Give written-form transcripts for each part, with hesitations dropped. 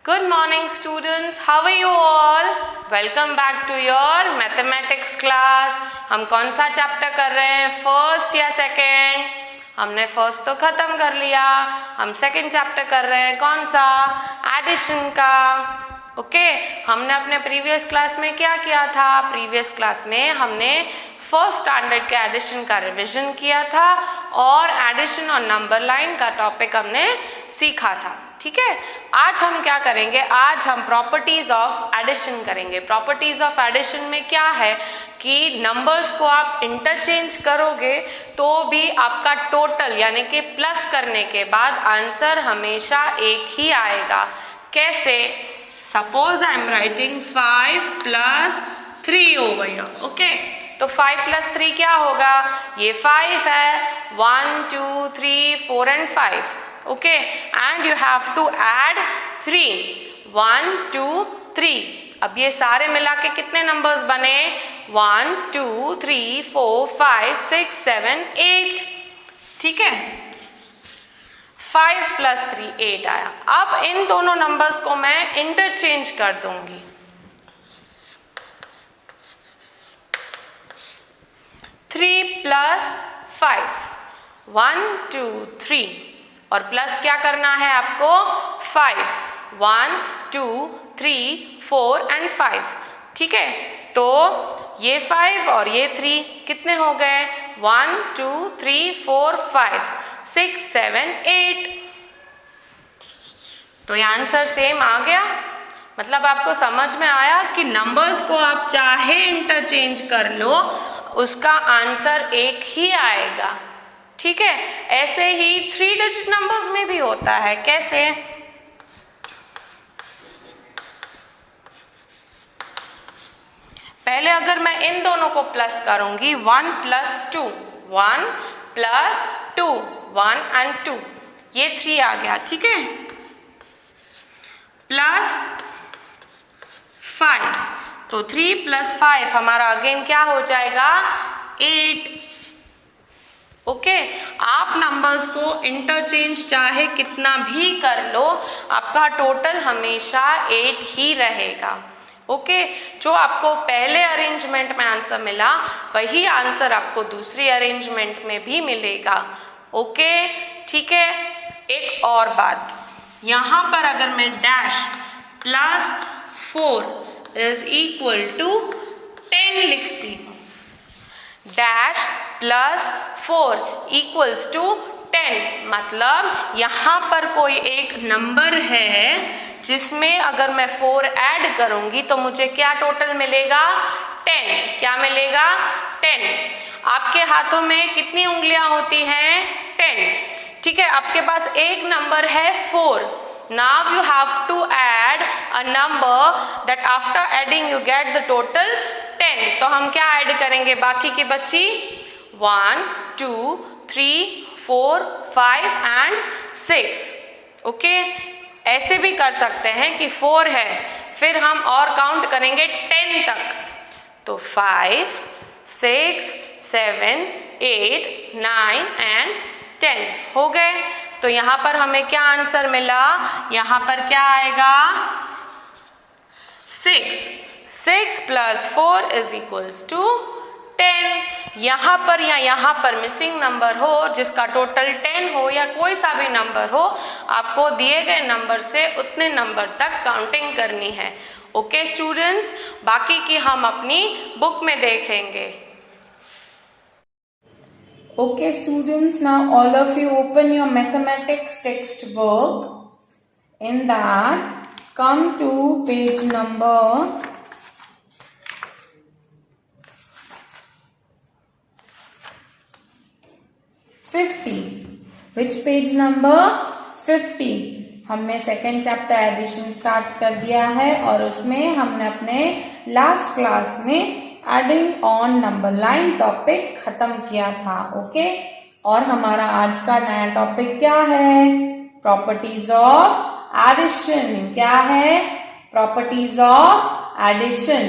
Good morning students, how are you all? Welcome back to your mathematics class. हम कौन सा chapter कर रहे हैं, फर्स्ट या सेकेंड? हमने फर्स्ट तो खत्म कर लिया, हम सेकेंड चैप्टर कर रहे हैं, कौन सा? एडिशन का। ओके, हमने अपने प्रीवियस क्लास में क्या किया था? प्रीवियस क्लास में हमने फर्स्ट स्टैंडर्ड के एडिशन का रिवीजन किया था और एडिशन और नंबर लाइन का टॉपिक हमने सीखा था। ठीक है, आज हम क्या करेंगे? आज हम प्रॉपर्टीज ऑफ एडिशन करेंगे। प्रॉपर्टीज ऑफ एडिशन में क्या है कि नंबर्स को आप इंटरचेंज करोगे तो भी आपका टोटल यानी कि प्लस करने के बाद आंसर हमेशा एक ही आएगा। कैसे? Suppose I am writing 5 + 3 over here. Okay, तो 5 + 3 क्या होगा? ये 5 है, 1 2 3 4 and 5। Okay, and you have to add 3, 1 2 3। अब ये सारे मिला के कितने नंबर्स बने? 1 2 3 4 5 6 7 8। ठीक है, 5 + 3 8 आया। अब इन दोनों नंबर्स को मैं इंटरचेंज कर दूंगी। 3 + 5, 1 2 3 और प्लस क्या करना है आपको? 5, 1 2 3 4 and 5। ठीक है, तो ये 5 और ये 3 कितने हो गए? 1 2 3 4 5 6 7 8। तो ये आंसर सेम आ गया। मतलब आपको समझ में आया कि नंबर्स को आप चाहे इंटरचेंज कर लो, उसका आंसर एक ही आएगा। ठीक है, ऐसे ही 3 डिजिट नंबर्स में भी होता है। कैसे? पहले अगर मैं इन दोनों को प्लस करूंगी, 1 + 2, 1 + 2, 1 and 2, ये 3 आ गया। ठीक है, +5, तो 3 + 5 हमारा अगेन क्या हो जाएगा? 8। ओके, आप नंबर्स को इंटरचेंज चाहे कितना भी कर लो, आपका टोटल हमेशा 8 ही रहेगा। ओके, जो आपको पहले अरेंजमेंट में आंसर मिला वही आंसर आपको दूसरी अरेंजमेंट में भी मिलेगा। ओके, ठीक है। एक और बात, यहाँ पर अगर मैं डैश +4 = 10 लिखती हूँ, डैश +4 = 10, मतलब यहाँ पर कोई एक नंबर है जिसमें अगर मैं 4 ऐड करूँगी तो मुझे क्या टोटल मिलेगा? 10। क्या मिलेगा? 10। आपके हाथों में कितनी उंगलियां होती हैं? 10। ठीक है, आपके पास एक नंबर है 4। Now you have to add a number that after adding you get the total 10। तो हम क्या ऐड करेंगे? बाकी की बची 1 2 3 4 5 and 6। ओके, ऐसे भी कर सकते हैं कि 4 है, फिर हम और काउंट करेंगे 10 तक, तो 5 6 7 8 9 and 10 हो गए। तो यहाँ पर हमें क्या आंसर मिला? यहाँ पर क्या आएगा? 6 + 4 = 10। यहाँ पर या यहाँ पर मिसिंग नंबर हो जिसका टोटल 10 हो या कोई सा भी नंबर हो, आपको दिए गए नंबर से उतने नंबर तक काउंटिंग करनी है। ओके स्टूडेंट्स, बाकी की हम अपनी बुक में देखेंगे। Okay students, now all of you open your mathematics textbook. In that, come to page number 50. Which page number? 50. हमने सेकेंड चैप्टर एडिशन स्टार्ट कर दिया है और उसमें हमने अपने लास्ट क्लास में adding on number line topic खत्म किया था। ओके, और हमारा आज का नया टॉपिक क्या है? Properties of addition. क्या है? Properties of addition.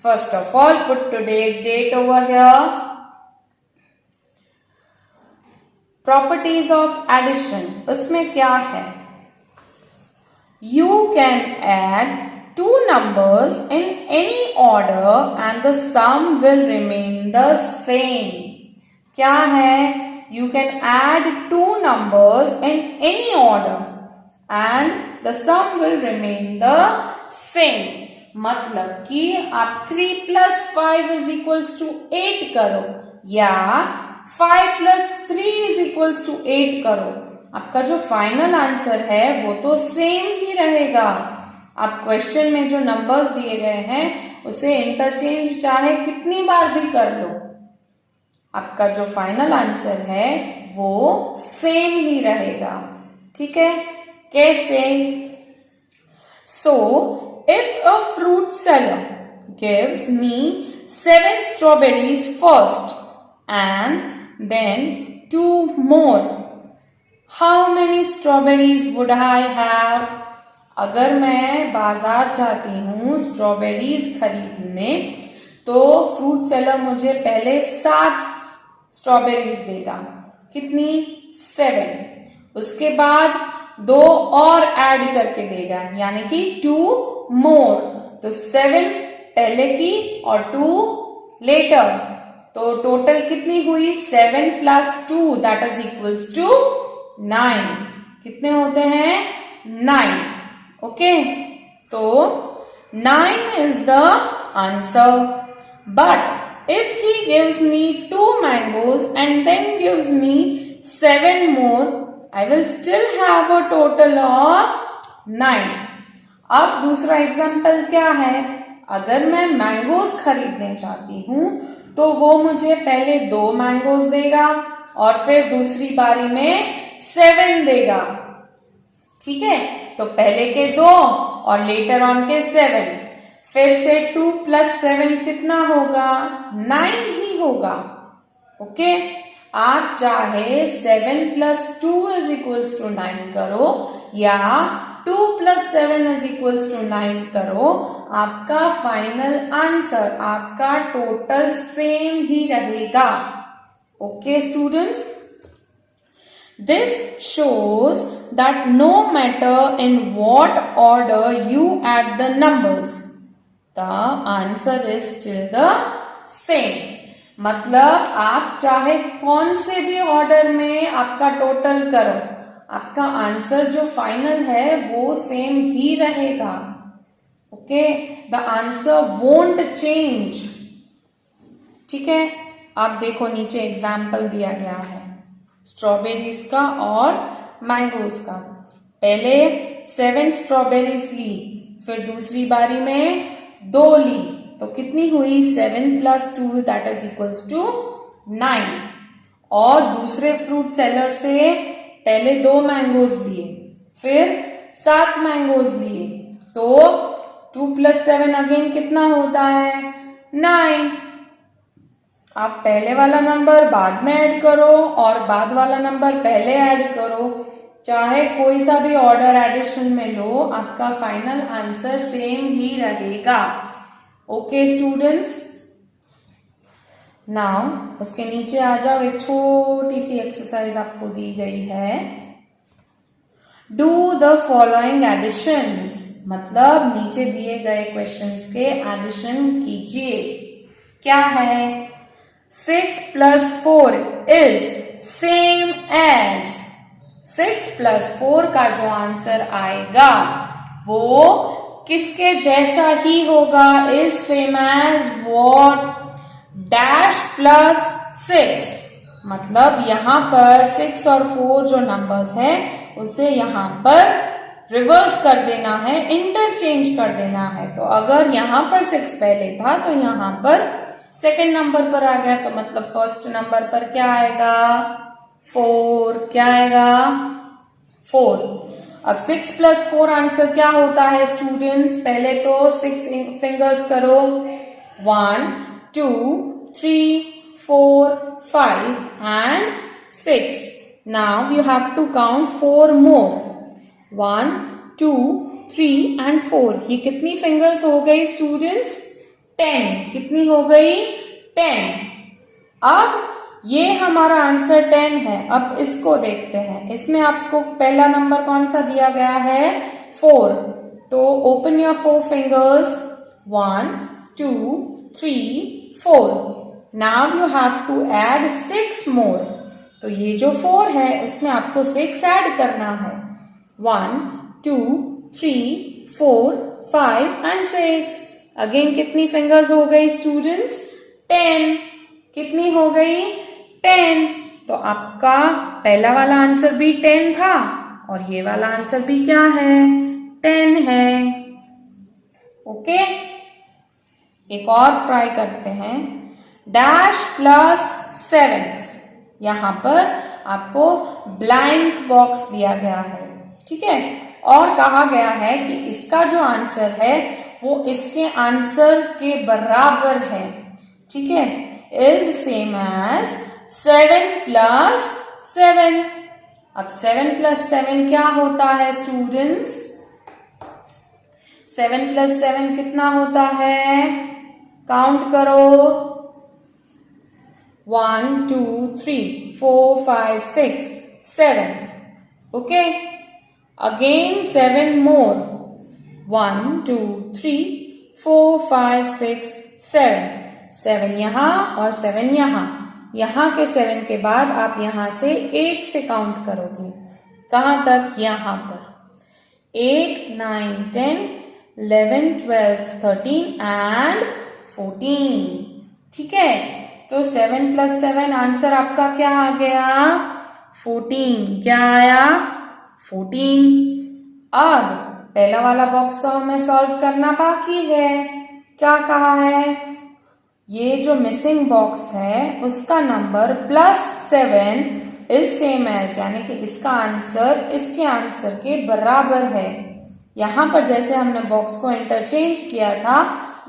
First of all put today's date over here. Properties of addition, उसमें क्या है? you can add two numbers in any order and the sum will remain the same. क्या है? You can add two numbers in any order and the sum will remain the same. मतलब कि आप 3 plus 5 is equals to 8 करो या 5 plus 3 is equals to 8 करो, आपका जो फाइनल आंसर है वो तो सेम ही रहेगा. आप क्वेश्चन में जो नंबर्स दिए गए हैं उसे इंटरचेंज चाहे कितनी बार भी कर लो, आपका जो फाइनल आंसर है वो सेम ही रहेगा. ठीक है? कैसे? So, if a fruit seller gives me 7 strawberries first and then 2 more, how many strawberries would I have? अगर मैं बाजार जाती हूँ स्ट्रॉबेरीज खरीदने तो फ्रूट सेलर मुझे पहले 7 स्ट्रॉबेरीज देगा. कितनी? 7. उसके बाद 2 और ऐड करके देगा यानी कि 2 मोर. तो 7 पहले की और 2 लेटर, तो टोटल कितनी हुई? 7 plus 2 that is equals to 9. कितने होते हैं? 9. ओके, तो 9 is the answer. But if he gives me 2 mangoes and then gives me 7 more, I will still have a total of 9. अब दूसरा एग्जाम्पल क्या है? अगर मैं मैंगोज खरीदने चाहती हूं तो वो मुझे पहले 2 मैंगोज देगा और फिर दूसरी बारी में 7 देगा. ठीक है? तो पहले के 2 और लेटर ऑन के 7, फिर से 2 plus 7 कितना होगा? 9 ही होगा. ओके, आप चाहे 7 plus 2 is equals to 9 करो या 2 plus 7 is equals to 9 करो, आपका फाइनल आंसर, आपका टोटल सेम ही रहेगा. Okay students, this shows that no matter in what order you add the numbers, the answer is still the same. मतलब आप चाहे कौन से भी ऑर्डर में आपका टोटल करो, आपका आंसर जो फाइनल है वो सेम ही रहेगा. Okay, the answer won't change. ठीक है? आप देखो नीचे एग्जाम्पल दिया गया है स्ट्रॉबेरीज का और मैंगोज का. पहले 7 स्ट्रॉबेरीज ली, फिर दूसरी बारी में 2 ली, तो कितनी हुई? 7 plus 2 that is equals to 9. और दूसरे फ्रूट सेलर से पहले 2 मैंगोज लिए, फिर 7 मैंगोज लिए, तो 2 plus 7 अगेन कितना होता है? 9. आप पहले वाला नंबर बाद में ऐड करो और बाद वाला नंबर पहले ऐड करो, चाहे कोई सा भी ऑर्डर एडिशन में लो, आपका फाइनल आंसर सेम ही रहेगा. ओके स्टूडेंट्स, नाउ उसके नीचे आ जाओ. एक छोटी सी एक्सरसाइज आपको दी गई है. डू द फॉलोइंग एडिशंस, मतलब नीचे दिए गए क्वेश्चंस के एडिशन कीजिए. क्या है? 6 plus 4 is same as. 6 plus 4 का जो आंसर आएगा वो किसके जैसा ही होगा? is same as what? dash plus 6. मतलब यहां पर 6 और 4 जो नंबर्स है उसे यहां पर रिवर्स कर देना है, इंटरचेंज कर देना है. तो अगर यहां पर 6 पहले था तो यहां पर सेकेंड नंबर पर आ गया, तो मतलब फर्स्ट नंबर पर क्या आएगा? 4. क्या आएगा? 4. अब 6 plus 4 आंसर क्या होता है स्टूडेंट्स? पहले तो 6 फिंगर्स करो. 1 2 3 4 5 and 6. Now you have to count 4 more. 1 2 3 and 4. ये कितनी फिंगर्स हो गई स्टूडेंट्स? 10. कितनी हो गई? 10. अब ये हमारा आंसर 10 है. अब इसको देखते हैं. इसमें आपको पहला नंबर कौन सा दिया गया है? 4. तो open your 4 fingers. 1, 2, 3, 4. Now you have to add 6 more. तो ये जो 4 है इसमें आपको 6 ऐड करना है. 1, 2, 3, 4, 5 and 6. अगेन कितनी फिंगर्स हो गई स्टूडेंट्स? 10. कितनी हो गई? 10. तो आपका पहला वाला आंसर भी 10 था और ये वाला आंसर भी क्या है? 10 है. ओके, एक और ट्राई करते हैं. Dash plus 7. यहां पर आपको ब्लैंक बॉक्स दिया गया है, ठीक है, और कहा गया है कि इसका जो आंसर है वो इसके आंसर के बराबर है, ठीक है, इज सेम एज 7 प्लस 7. अब 7 प्लस 7 क्या होता है स्टूडेंट्स? 7 प्लस 7 कितना होता है? काउंट करो. 1, 2, 3, 4, 5, 6, 7. ओके, अगेन 7 मोर. 1, 2, 3, 4, 5, 6, 7. 7 यहां और 7 यहां. यहां के 7 के बाद आप यहां से 8 से काउंट करोगे. कहां तक? यहां पर. 8, 9, 10, 11, 12, 13 एंड 14. ठीक है, तो 7 प्लस 7 आंसर आपका क्या आ गया? 14. क्या आया? 14. अब पहला वाला बॉक्स तो हमें सॉल्व करना बाकी है. क्या कहा है? ये जो मिसिंग बॉक्स है उसका number plus 7 is same as, यानी कि इसका आंसर इसके आंसर के बराबर है. यहां पर जैसे हमने बॉक्स को इंटरचेंज किया था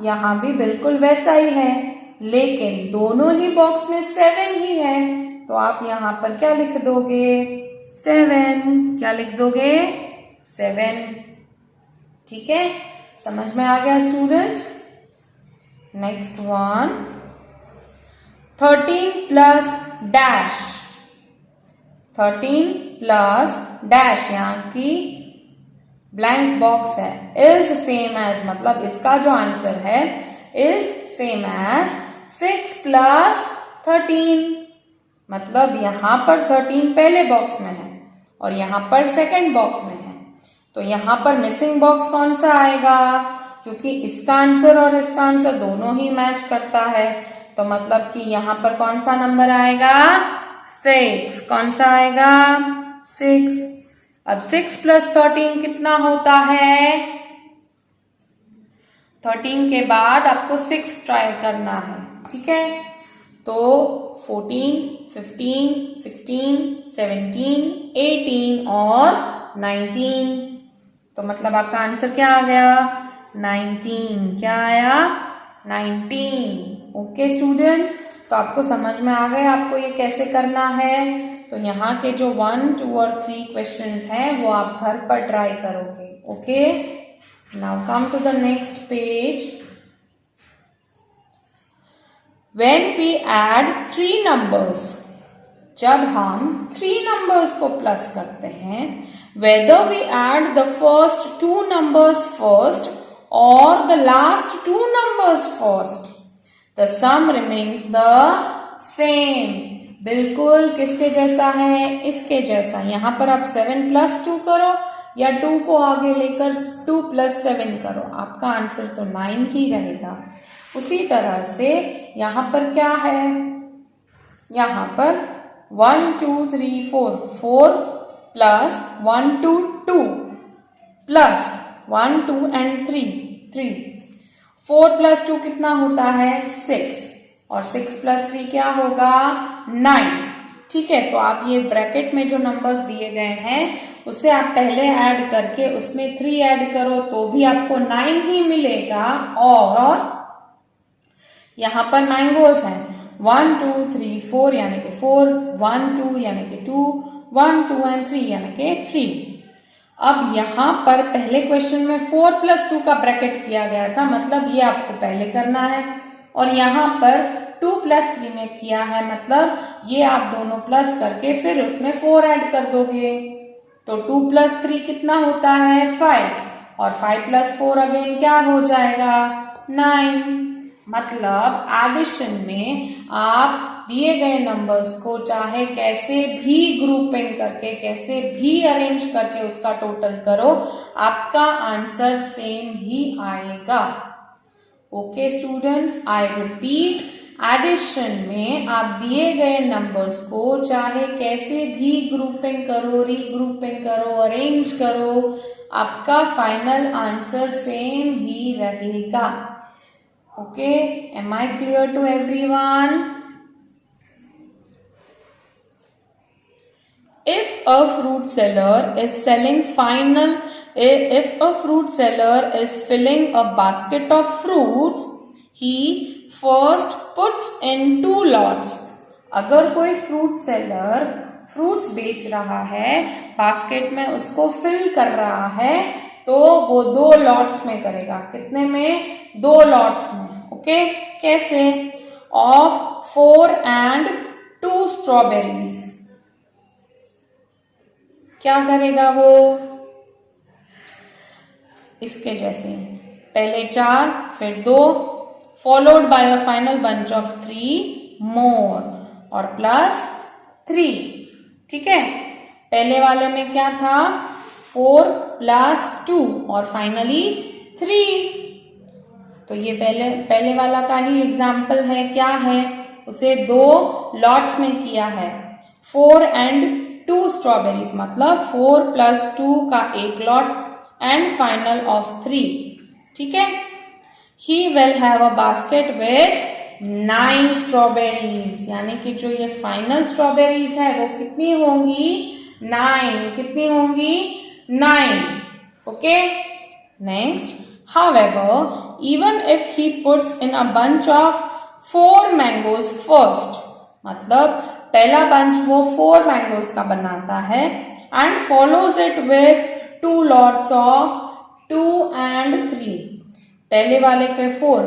यहां भी बिल्कुल वैसा ही है, लेकिन दोनों ही बॉक्स में 7 ही है, तो आप यहां पर क्या लिख दोगे? 7. क्या लिख दोगे? 7. ठीक है, समझ में आ गया students? Next one, 13 plus dash. 13 plus dash यहाँ की ब्लैंक बॉक्स है. इज सेम एज, मतलब इसका जो आंसर है इज सेम एज 6 प्लस 13. मतलब यहां पर 13 पहले बॉक्स में है और यहां पर सेकंड बॉक्स में है, तो यहां पर मिसिंग बॉक्स कौन सा आएगा? क्योंकि इसका आंसर और इसका आंसर दोनों ही मैच करता है, तो मतलब कि यहां पर कौन सा नंबर आएगा? 6. कौन सा आएगा? 6. अब 6 प्लस 13 कितना होता है? 13 के बाद आपको 6 ट्राई करना है, ठीक है, तो 14, 15, 16, 17, 18 और 19. तो मतलब आपका आंसर क्या आ गया? 19. क्या आया? 19. ओके स्टूडेंट्स, तो आपको समझ में आ गया आपको ये कैसे करना है. तो यहाँ के जो 1, 2 और 3 क्वेश्चंस हैं वो आप घर पर ट्राई करोगे. Okay, now come to the next page. When we add 3 numbers, जब हम 3 numbers को प्लस करते हैं, whether we add the first 2 numbers first or the last 2 numbers first, the sum remains the same. बिल्कुल किसके जैसा है? इसके जैसा. यहां पर आप 7 प्लस 2 करो या 2 को आगे लेकर 2 प्लस 7 करो, आपका आंसर तो 9 ही रहेगा. उसी तरह से यहां पर क्या है? यहां पर 1, 2, 3, 4, 4 प्लस 1, 2, 2 प्लस 1, 2 एंड 3, 3. 4 प्लस 2 कितना होता है? 6. और 6 प्लस 3 क्या होगा? 9. ठीक है, तो आप ये ब्रैकेट में जो नंबर्स दिए गए हैं उसे आप पहले ऐड करके उसमें 3 ऐड करो तो भी आपको 9 ही मिलेगा. और यहां पर मैंगोज हैं 1, 2, 3, 4 यानी कि 4, 1, 2 यानी कि 2, 1, 2 एंड 3 यानी कि 3. अब यहां पर पहले क्वेश्चन में 4 प्लस 2 का ब्रैकेट किया गया था, मतलब ये आपको पहले करना है, और यहां पर 2 प्लस 3 में किया है, मतलब ये आप दोनों प्लस करके फिर उसमें 4 ऐड कर दोगे. तो 2 + 3 कितना होता है 5 और 5 + 4 अगेन क्या हो जाएगा 9। मतलब एडिशन में आप दिए गए नंबर्स को चाहे कैसे भी ग्रुपिंग करके कैसे भी अरेंज करके उसका टोटल करो, आपका आंसर सेम ही आएगा। Okay students, I repeat, addition में आप दिए गए नंबर्स को चाहे कैसे भी ग्रुपिंग करो, रीग्रुपिंग करो, अरेंज करो, आपका फाइनल आंसर सेम ही रहेगा। Okay, am I clear to everyone? If a fruit seller is filling a basket of fruits, he first puts in 2 lots. अगर कोई फ्रूट सेलर फ्रूट्स बेच रहा है, बास्केट में उसको फिल कर रहा है, तो वो 2 लॉट्स में करेगा। कितने में? 2 लॉट्स में। ओके, कैसे? Of 4 and 2 strawberries. क्या करेगा वो? इसके जैसे पहले 4 फिर 2 followed by a final bunch of 3 मोर और प्लस 3। ठीक है, पहले वाले में क्या था 4 + 2 और फाइनली 3। तो ये पहले वाला का ही एग्जाम्पल है। क्या है? उसे 2 लॉट्स में किया है। 4 and 2 स्ट्रॉबेरीज मतलब 4 + 2 का 1 लॉट एंड फाइनल ऑफ 3। ठीक है, he will have a basket with 9 strawberries, यानी कि जो ये फाइनल स्ट्रॉबेरीज है वो कितनी होंगी 9। कितनी होंगी 9। Okay, next, however, even if he puts in a bunch of 4 mangoes first, मतलब पहला बंच वो 4 मैंगोज का बनाता है and follows it with 2 lots of 2 and 3। पहले वाले के 4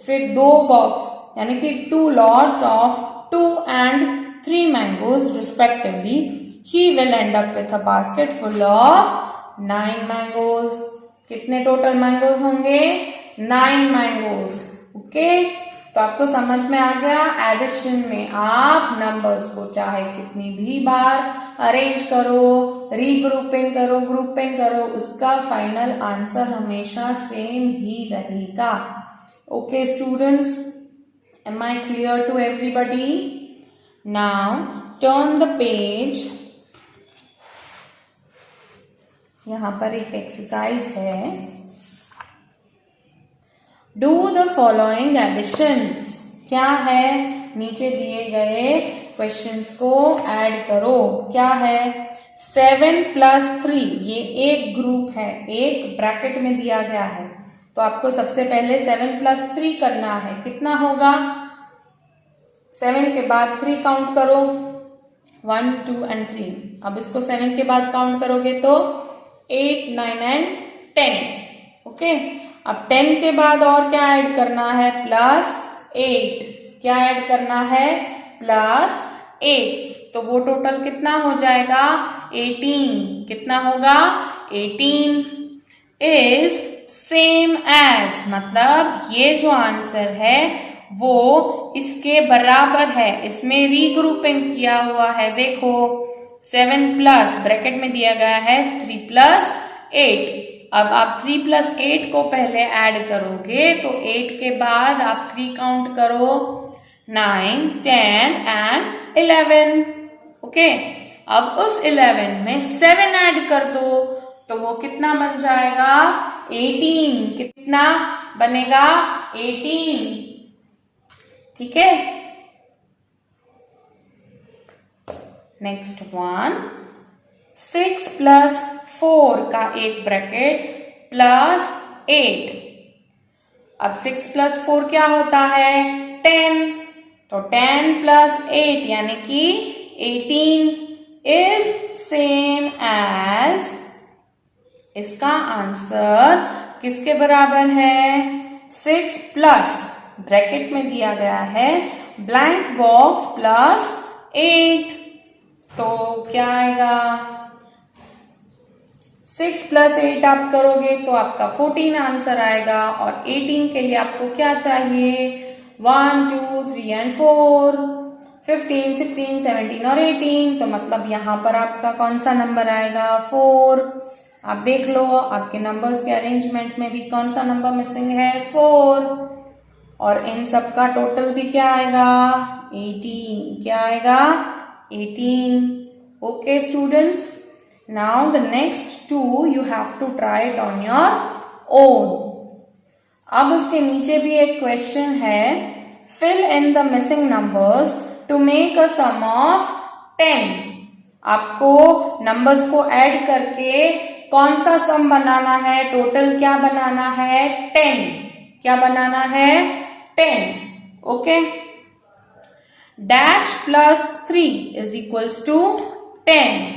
फिर 2 बॉक्स यानी कि 2 lots of 2 and 3 mangoes respectively, he will and up with a basket full of 9 mangoes. कितने टोटल मैंगोज होंगे 9 मैंगोज। ओके, तो आपको समझ में आ गया, एडिशन में आप नंबर्स को चाहे कितनी भी बार अरेंज करो, रीग्रुपिंग करो, ग्रुपिंग करो, उसका फाइनल आंसर हमेशा सेम ही रहेगा। Okay students, am I clear to everybody? Now turn the page. यहां पर एक एक्सरसाइज है। Do the following additions. क्या है? नीचे दिए गए क्वेश्चंस को ऐड करो। क्या है? 7 + 3, ये एक ग्रुप है, एक ब्रैकेट में दिया गया है, तो आपको सबसे पहले 7 + 3 करना है। कितना होगा? 7 के बाद 3 काउंट करो, 1 2 and 3। अब इसको 7 के बाद काउंट करोगे तो 8 9 and 10। ओके, अब 10 के बाद और क्या ऐड करना है? +8। क्या ऐड करना है? +8। तो वो टोटल कितना हो जाएगा 18। कितना होगा 18 इज सेम एज, मतलब ये जो आंसर है वो इसके बराबर है। इसमें रीग्रुपिंग किया हुआ है। देखो 7 प्लस ब्रैकेट में दिया गया है 3 + 8। अब आप 3 + 8 को पहले ऐड करोगे तो 8 के बाद आप 3 काउंट करो, 9 10 and 11। ओके, अब उस 11 में 7 ऐड कर दो तो वो कितना बन जाएगा 18। कितना बनेगा 18। ठीक है, नेक्स्ट वन, 6 + 4 का एक ब्रैकेट +8। अब 6 + 4 क्या होता है 10, तो 10 + 8 यानी कि 18 इज सेम एज, इसका आंसर किसके बराबर है 6 प्लस ब्रैकेट में दिया गया है ब्लैंक बॉक्स +8। तो क्या आएगा 6 प्लस 8 आप करोगे तो आपका 14 आंसर आएगा। और 18 के लिए आपको क्या चाहिए? 1, 2, 3 एंड 4, 15, 16, 17 और 18। तो मतलब यहाँ पर आपका कौन सा नंबर आएगा? 4। आप देख लो आपके नंबर्स के अरेंजमेंट में भी कौन सा नंबर मिसिंग है? 4। और इन सब का टोटल भी क्या आएगा? 18। क्या आएगा? 18। Okay students, now the next 2 you have to try it on your own. अब उसके नीचे भी एक क्वेश्चन है, fill in the missing numbers to make a sum of 10। आपको नंबर्स को ऐड करके कौन सा सम बनाना है? टोटल क्या बनाना है? 10। क्या बनाना है? 10। Okay. Dash plus 3 is equals to 10।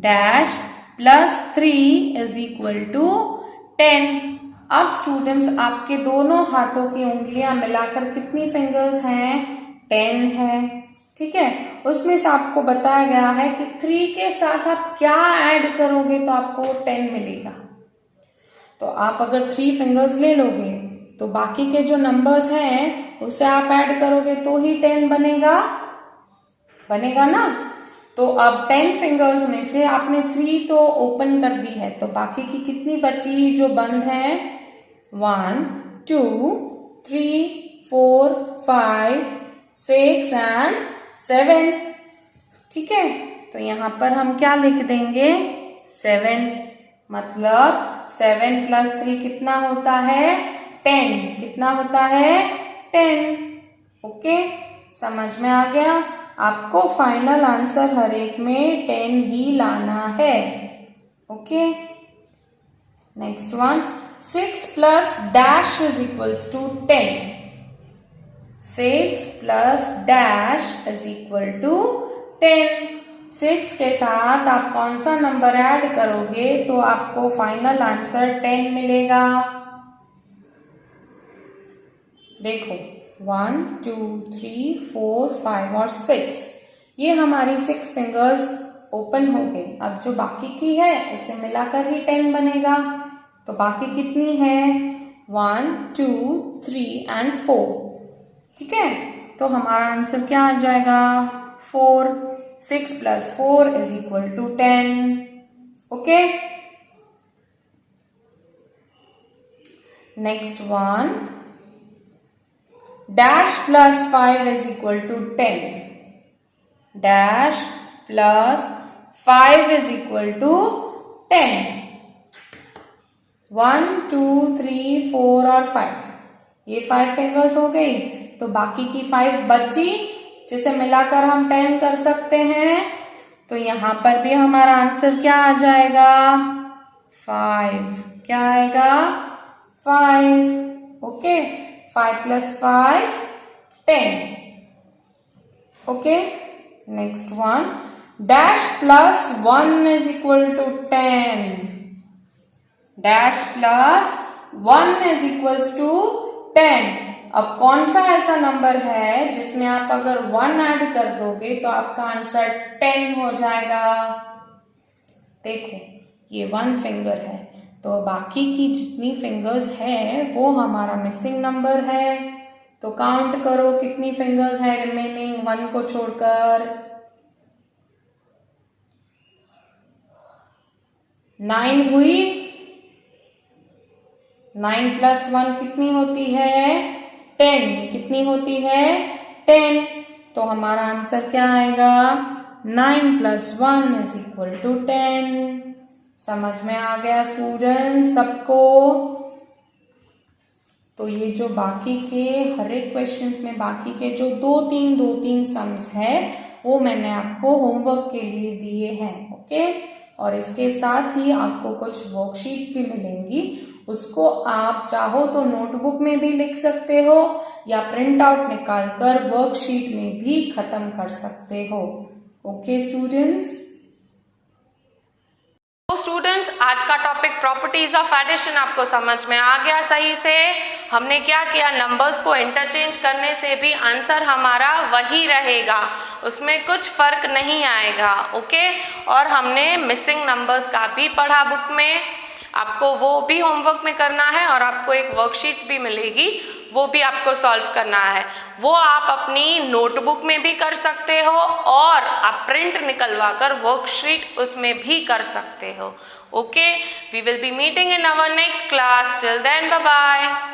Dash plus 3 is equal to 10। अब स्टूडेंट्स आपके दोनों हाथों की उंगलियां मिलाकर कितनी फिंगर्स हैं? 10 है। ठीक है, उसमें से आपको बताया गया है कि 3 के साथ आप क्या ऐड करोगे तो आपको 10 मिलेगा। तो आप अगर 3 फिंगर्स ले लोगे तो बाकी के जो नंबर्स हैं उसे आप ऐड करोगे तो ही 10 बनेगा। बनेगा ना? तो अब 10 फिंगर्स में से आपने 3 तो ओपन कर दी है, तो बाकी की कितनी बची जो बंद है? 1, 2, 3, 4, 5, 6 एंड 7। ठीक है, तो यहां पर हम क्या लिख देंगे? 7। मतलब 7 प्लस 3 कितना होता है? 10। कितना होता है? 10। ओके, समझ में आ गया? आपको फाइनल आंसर हर एक में 10 ही लाना है। Okay, next one, 6 plus dash is equals to 10। 6 plus dash is equal to 10। 6 के साथ आप कौन सा नंबर ऐड करोगे तो आपको फाइनल आंसर 10 मिलेगा? देखो 1, 2, 3, 4, 5 और 6, ये हमारी 6 फिंगर्स ओपन हो गई। अब जो बाकी की है उसे मिलाकर ही 10 बनेगा। तो बाकी कितनी है? 1, 2, 3 एंड 4। ठीक है, तो हमारा आंसर क्या आ जाएगा? 4। 6 plus 4 is equal to 10। Okay, next one, dash plus 5 is equal to 10. Dash plus 5 is equal to 10. 1, 2, 3, 4 और 5, ये 5 फिंगर्स हो गई। तो बाकी की 5 बची जिसे मिलाकर हम 10 कर सकते हैं। तो यहां पर भी हमारा आंसर क्या आ जाएगा? 5। क्या आएगा? 5। Okay, 5 plus 5, 10. Okay, next one, dash plus 1 is equal to 10. Dash plus 1 is equals to 10. अब कौन सा ऐसा नंबर है जिसमें आप अगर 1 ऐड कर दोगे तो आपका आंसर 10 हो जाएगा? देखो ये 1 फिंगर है, तो बाकी की जितनी फिंगर्स है वो हमारा मिसिंग नंबर है। तो काउंट करो कितनी फिंगर्स है रिमेनिंग 1 को छोड़कर। 9 हुई। 9 प्लस 1 कितनी होती है? 10। कितनी होती है? 10। तो हमारा आंसर क्या आएगा? 9 प्लस 1 इज इक्वल टू 10। समझ में आ गया स्टूडेंट्स सबको? तो ये जो बाकी के हर एक क्वेश्चंस में बाकी के जो 2-3 सम्स है वो मैंने आपको होमवर्क के लिए दिए हैं। ओके, और इसके साथ ही आपको कुछ वर्कशीट्स भी मिलेंगी, उसको आप चाहो तो नोटबुक में भी लिख सकते हो या प्रिंट आउट निकाल कर वर्कशीट में भी खत्म कर सकते हो। ओके स्टूडेंट्स, स्टूडेंट्स, आज का टॉपिक प्रॉपर्टीज ऑफ एडिशन आपको समझ में आ गया सही से। हमने क्या किया, नंबर्स को इंटरचेंज करने से भी आंसर हमारा वही रहेगा, उसमें कुछ फर्क नहीं आएगा। ओके, और हमने मिसिंग नंबर्स का भी पढ़ा बुक में, आपको वो भी होमवर्क में करना है और आपको एक वर्कशीट भी मिलेगी, वो भी आपको सॉल्व करना है। वो आप अपनी नोटबुक में भी कर सकते हो और आप प्रिंट निकलवा कर वर्कशीट उसमें भी कर सकते हो। Okay, we will be meeting in our next class. Till then, bye bye.